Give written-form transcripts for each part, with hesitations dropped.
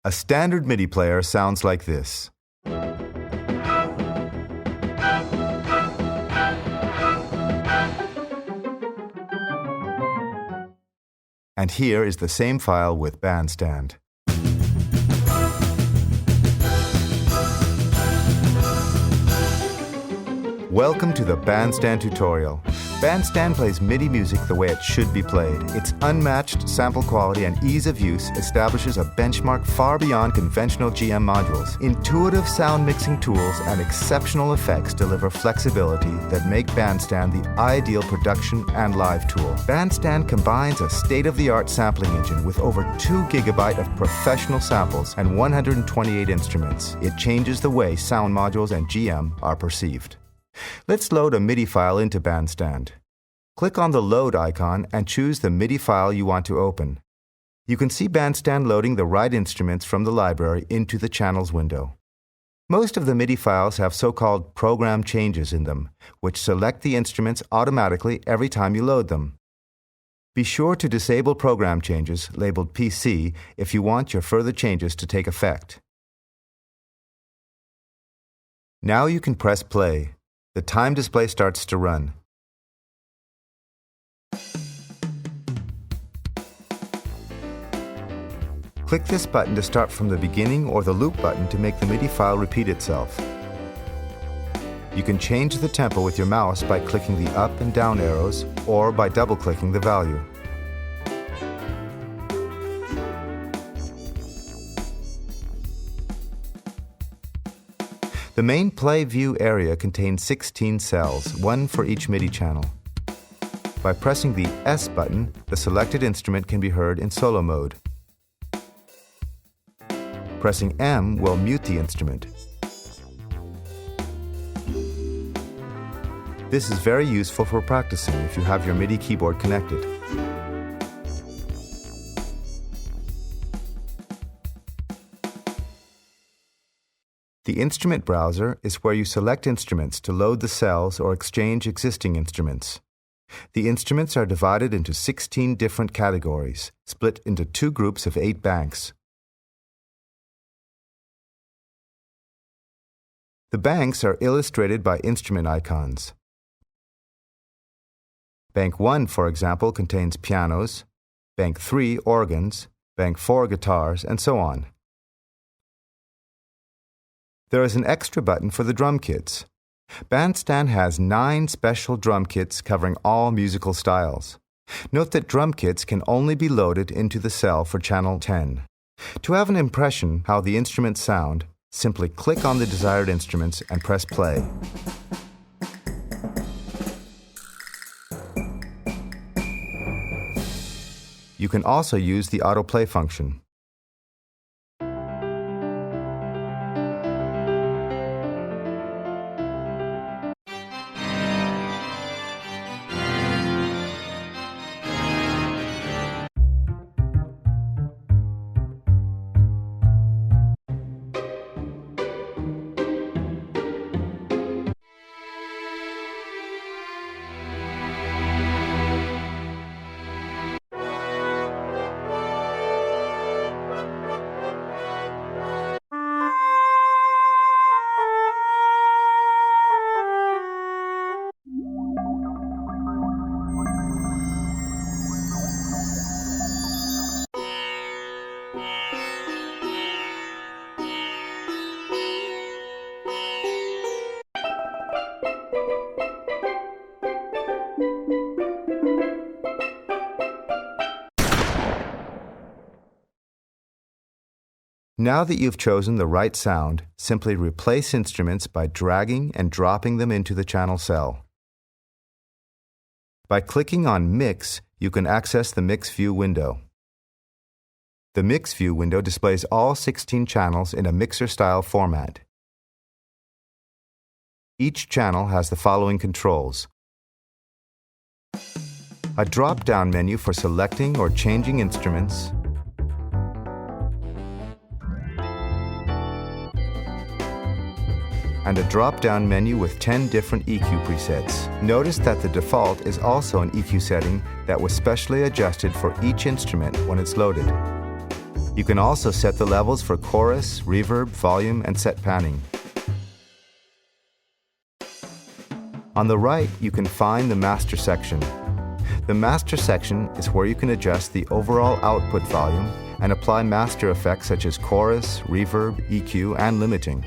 A standard MIDI player sounds like this. And here is the same file with BANDSTAND. Welcome to the BANDSTAND tutorial. BANDSTAND plays MIDI music the way it should be played. Its unmatched sample quality and ease of use establishes a benchmark far beyond conventional GM modules. Intuitive sound mixing tools and exceptional effects deliver flexibility that make BANDSTAND the ideal production and live tool. BANDSTAND combines a state-of-the-art sampling engine with over 2 GB of professional samples and 128 instruments. It changes the way sound modules and GM are perceived. Let's load a MIDI file into BANDSTAND. Click on the Load icon and choose the MIDI file you want to open. You can see BANDSTAND loading the right instruments from the library into the Channels window. Most of the MIDI files have so-called program changes in them, which select the instruments automatically every time you load them. Be sure to disable program changes, labeled PC, if you want your further changes to take effect. Now you can press play. The time display starts to run. Click this button to start from the beginning or the loop button to make the MIDI file repeat itself. You can change the tempo with your mouse by clicking the up and down arrows or by double-clicking the value. The main play view area contains 16 cells, one for each MIDI channel. By pressing the S button, the selected instrument can be heard in solo mode. Pressing M will mute the instrument. This is very useful for practicing if you have your MIDI keyboard connected. The instrument browser is where you select instruments to load the cells or exchange existing instruments. The instruments are divided into 16 different categories, split into 2 groups of 8 banks. The banks are illustrated by instrument icons. Bank 1, for example, contains pianos, Bank 3, organs, Bank 4, guitars, and so on. There is an extra button for the drum kits. BANDSTAND has 9 special drum kits covering all musical styles. Note that drum kits can only be loaded into the cell for channel 10. To have an impression how the instruments sound, simply click on the desired instruments and press play. You can also use the autoplay function. Now that you've chosen the right sound, simply replace instruments by dragging and dropping them into the channel cell. By clicking on Mix, you can access the Mix View window. The Mix View window displays all 16 channels in a mixer-style format. Each channel has the following controls: a drop-down menu for selecting or changing instruments, and a drop-down menu with 10 different EQ presets. Notice that the default is also an EQ setting that was specially adjusted for each instrument when it's loaded. You can also set the levels for chorus, reverb, volume, and set panning. On the right, you can find the master section. The master section is where you can adjust the overall output volume and apply master effects such as chorus, reverb, EQ, and limiting.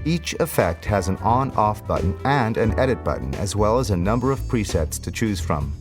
Each effect has an on-off button and an edit button, as well as a number of presets to choose from.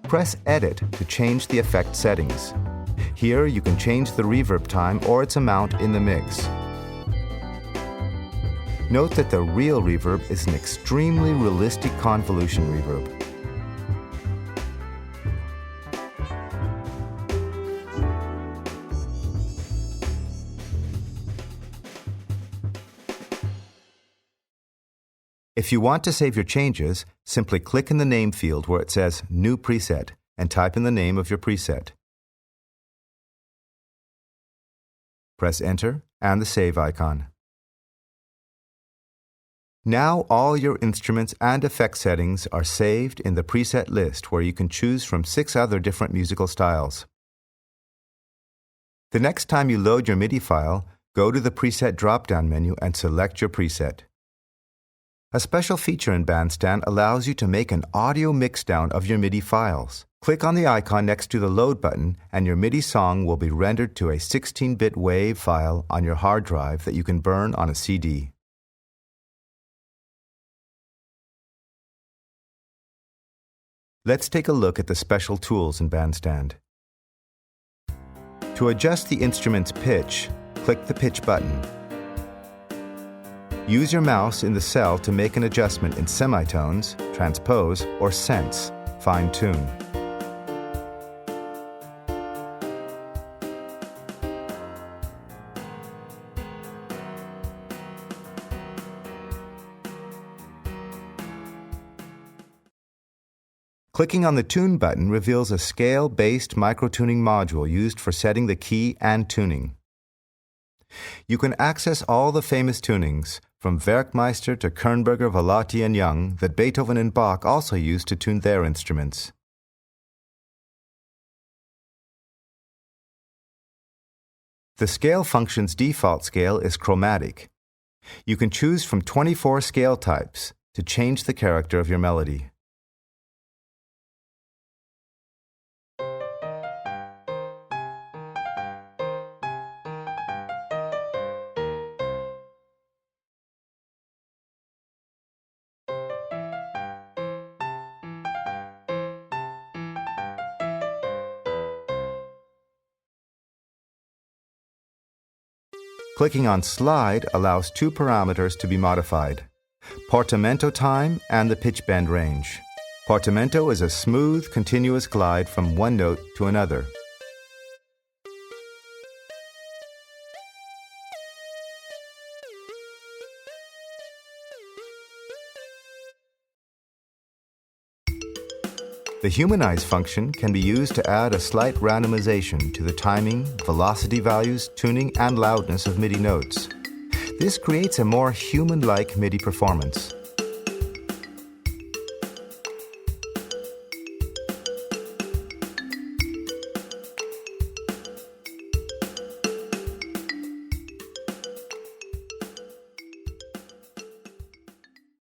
Press Edit to change the effect settings. Here you can change the reverb time or its amount in the mix. Note that the real reverb is an extremely realistic convolution reverb. If you want to save your changes, simply click in the name field where it says New Preset and type in the name of your preset. Press Enter and the Save icon. Now all your instruments and effect settings are saved in the preset list where you can choose from 6 other different musical styles. The next time you load your MIDI file, go to the Preset drop-down menu and select your preset. A special feature in BANDSTAND allows you to make an audio mixdown of your MIDI files. Click on the icon next to the Load button and your MIDI song will be rendered to a 16-bit WAV file on your hard drive that you can burn on a CD. Let's take a look at the special tools in BANDSTAND. To adjust the instrument's pitch, click the Pitch button. Use your mouse in the cell to make an adjustment in semitones, transpose, or sense, fine-tune. Clicking on the Tune button reveals a scale-based microtuning module used for setting the key and tuning. You can access all the famous tunings, from Werkmeister to Kernberger, Volati, and Young, that Beethoven and Bach also used to tune their instruments. The scale function's default scale is chromatic. You can choose from 24 scale types to change the character of your melody. Clicking on Slide allows 2 parameters to be modified: portamento time and the pitch bend range. Portamento is a smooth, continuous glide from one note to another. The Humanize function can be used to add a slight randomization to the timing, velocity values, tuning, and loudness of MIDI notes. This creates a more human-like MIDI performance.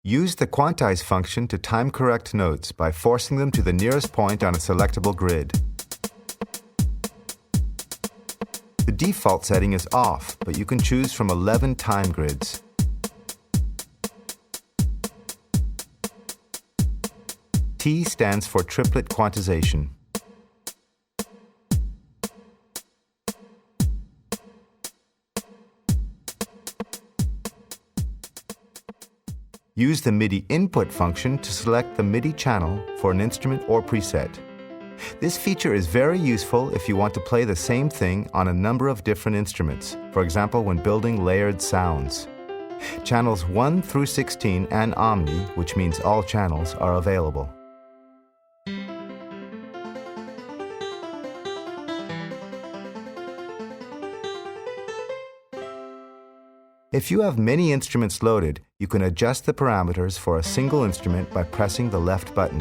Use the Quantize function to time-correct notes by forcing them to the nearest point on a selectable grid. The default setting is off, but you can choose from 11 time grids. T stands for triplet quantization. Use the MIDI input function to select the MIDI channel for an instrument or preset. This feature is very useful if you want to play the same thing on a number of different instruments, for example when building layered sounds. Channels 1 through 16 and Omni, which means all channels, are available. If you have many instruments loaded, you can adjust the parameters for a single instrument by pressing the left button.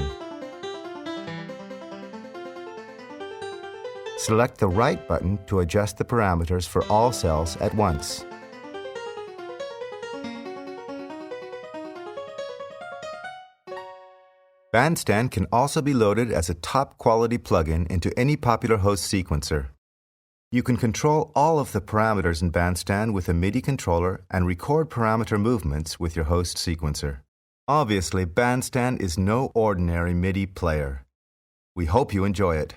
Select the right button to adjust the parameters for all cells at once. BANDSTAND can also be loaded as a top-quality plugin into any popular host sequencer. You can control all of the parameters in BANDSTAND with a MIDI controller and record parameter movements with your host sequencer. Obviously, BANDSTAND is no ordinary MIDI player. We hope you enjoy it.